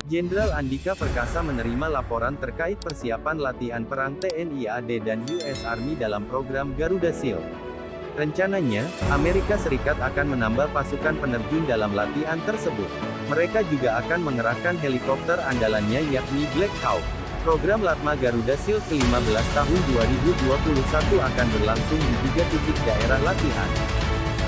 Jenderal Andika Perkasa menerima laporan terkait persiapan latihan perang TNI AD dan US Army dalam program Garuda Shield. Rencananya, Amerika Serikat akan menambah pasukan penerjun dalam latihan tersebut. Mereka juga akan mengerahkan helikopter andalannya yakni Black Hawk. Program Latma Garuda Shield ke-15 tahun 2021 akan berlangsung di 3 titik daerah latihan,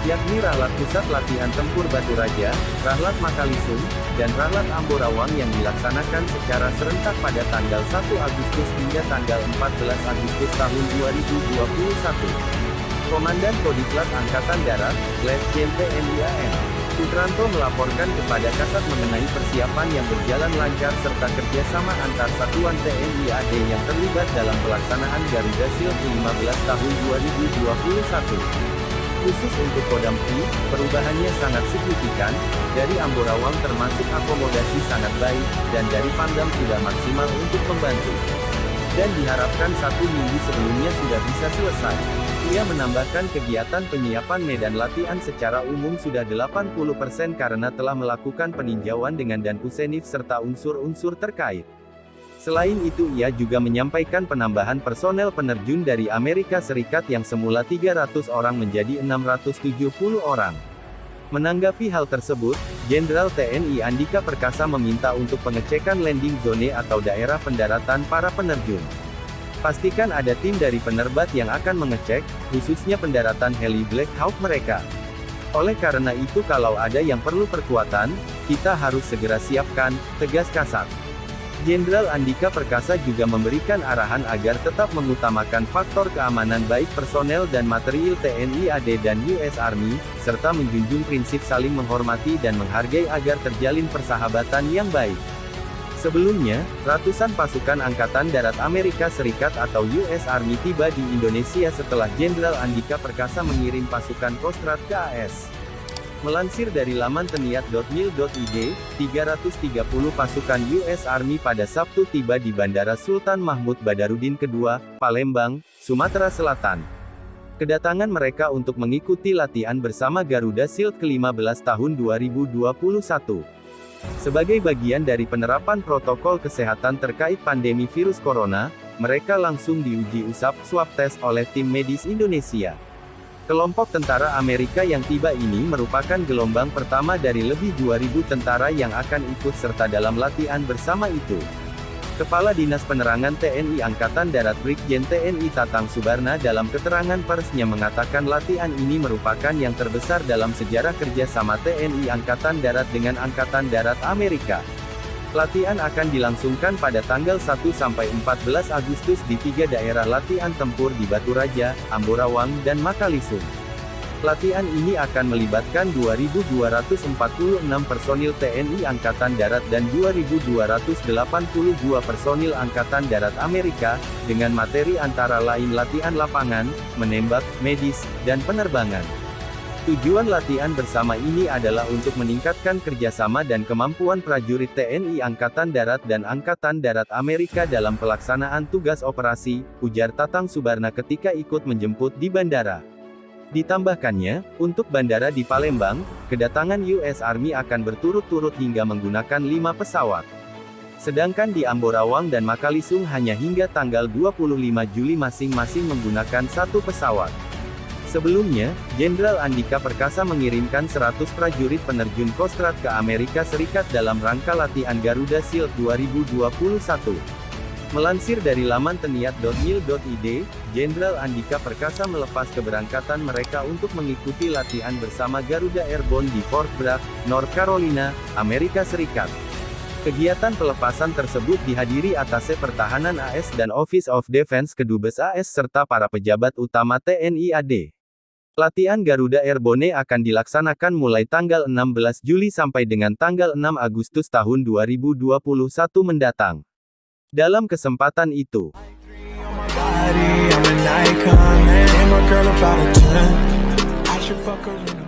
yakni Rahlat Pusat Latihan Tempur Batu Raja, Rahlat Makalisung, dan Rahlat Amborawang yang dilaksanakan secara serentak pada tanggal 1 Agustus hingga tanggal 14 Agustus tahun 2021. Komandan Kodiklat Angkatan Darat, Letjen TNI AM Putranto melaporkan kepada Kasat mengenai persiapan yang berjalan lancar serta kerjasama antar satuan TNI AD yang terlibat dalam pelaksanaan Garuda Shield ke-15 tahun 2021. Khusus untuk Kodam I, perubahannya sangat signifikan, dari Amborawang termasuk akomodasi sangat baik, dan dari Pangdam sudah maksimal untuk membantu. Dan diharapkan 1 minggu sebelumnya sudah bisa selesai. Ia menambahkan kegiatan penyiapan medan latihan secara umum sudah 80% karena telah melakukan peninjauan dengan Danpusenif serta unsur-unsur terkait. Selain itu ia juga menyampaikan penambahan personel penerjun dari Amerika Serikat yang semula 300 orang menjadi 670 orang. Menanggapi hal tersebut, Jenderal TNI Andika Perkasa meminta untuk pengecekan landing zone atau daerah pendaratan para penerjun. Pastikan ada tim dari penerbat yang akan mengecek, khususnya pendaratan heli Black Hawk mereka. Oleh karena itu kalau ada yang perlu perkuatan, kita harus segera siapkan, tegas Kasat. Jenderal Andika Perkasa juga memberikan arahan agar tetap mengutamakan faktor keamanan baik personel dan material TNI AD dan US Army, serta menjunjung prinsip saling menghormati dan menghargai agar terjalin persahabatan yang baik. Sebelumnya, ratusan pasukan Angkatan Darat Amerika Serikat atau US Army tiba di Indonesia setelah Jenderal Andika Perkasa mengirim pasukan Kostrad ke AS. Melansir dari laman teniat.mil.id, 330 pasukan US Army pada Sabtu tiba di Bandara Sultan Mahmud Badarudin II, Palembang, Sumatera Selatan. Kedatangan mereka untuk mengikuti latihan bersama Garuda Shield ke-15 tahun 2021. Sebagai bagian dari penerapan protokol kesehatan terkait pandemi virus corona, mereka langsung diuji usap swab test oleh tim medis Indonesia. Kelompok tentara Amerika yang tiba ini merupakan gelombang pertama dari lebih 2.000 tentara yang akan ikut serta dalam latihan bersama itu. Kepala Dinas Penerangan TNI Angkatan Darat Brigjen TNI Tatang Subarna dalam keterangan persnya mengatakan latihan ini merupakan yang terbesar dalam sejarah kerjasama TNI Angkatan Darat dengan Angkatan Darat Amerika. Latihan akan dilangsungkan pada tanggal 1-14 Agustus di 3 daerah latihan tempur di Batu Raja, Amborawang, dan Makalisung. Latihan ini akan melibatkan 2.246 personil TNI Angkatan Darat dan 2.282 personil Angkatan Darat Amerika, dengan materi antara lain latihan lapangan, menembak, medis, dan penerbangan. Tujuan latihan bersama ini adalah untuk meningkatkan kerjasama dan kemampuan prajurit TNI Angkatan Darat dan Angkatan Darat Amerika dalam pelaksanaan tugas operasi, ujar Tatang Subarna ketika ikut menjemput di bandara. Ditambahkannya, untuk bandara di Palembang, kedatangan US Army akan berturut-turut hingga menggunakan 5 pesawat. Sedangkan di Amborawang dan Makalisung hanya hingga tanggal 25 Juli masing-masing menggunakan 1 pesawat. Sebelumnya, Jenderal Andika Perkasa mengirimkan 100 prajurit penerjun Kostrad ke Amerika Serikat dalam rangka latihan Garuda Shield 2021. Melansir dari laman teniat.mil.id, Jenderal Andika Perkasa melepas keberangkatan mereka untuk mengikuti latihan bersama Garuda Airborne di Fort Bragg, North Carolina, Amerika Serikat. Kegiatan pelepasan tersebut dihadiri Atase Pertahanan AS dan Office of Defense Kedubes AS serta para pejabat utama TNI AD. Latihan Garuda Airborne akan dilaksanakan mulai tanggal 16 Juli sampai dengan tanggal 6 Agustus tahun 2021 mendatang. Dalam kesempatan itu, body, I'm an icon, man. And my girl about a 10. I should fuck her in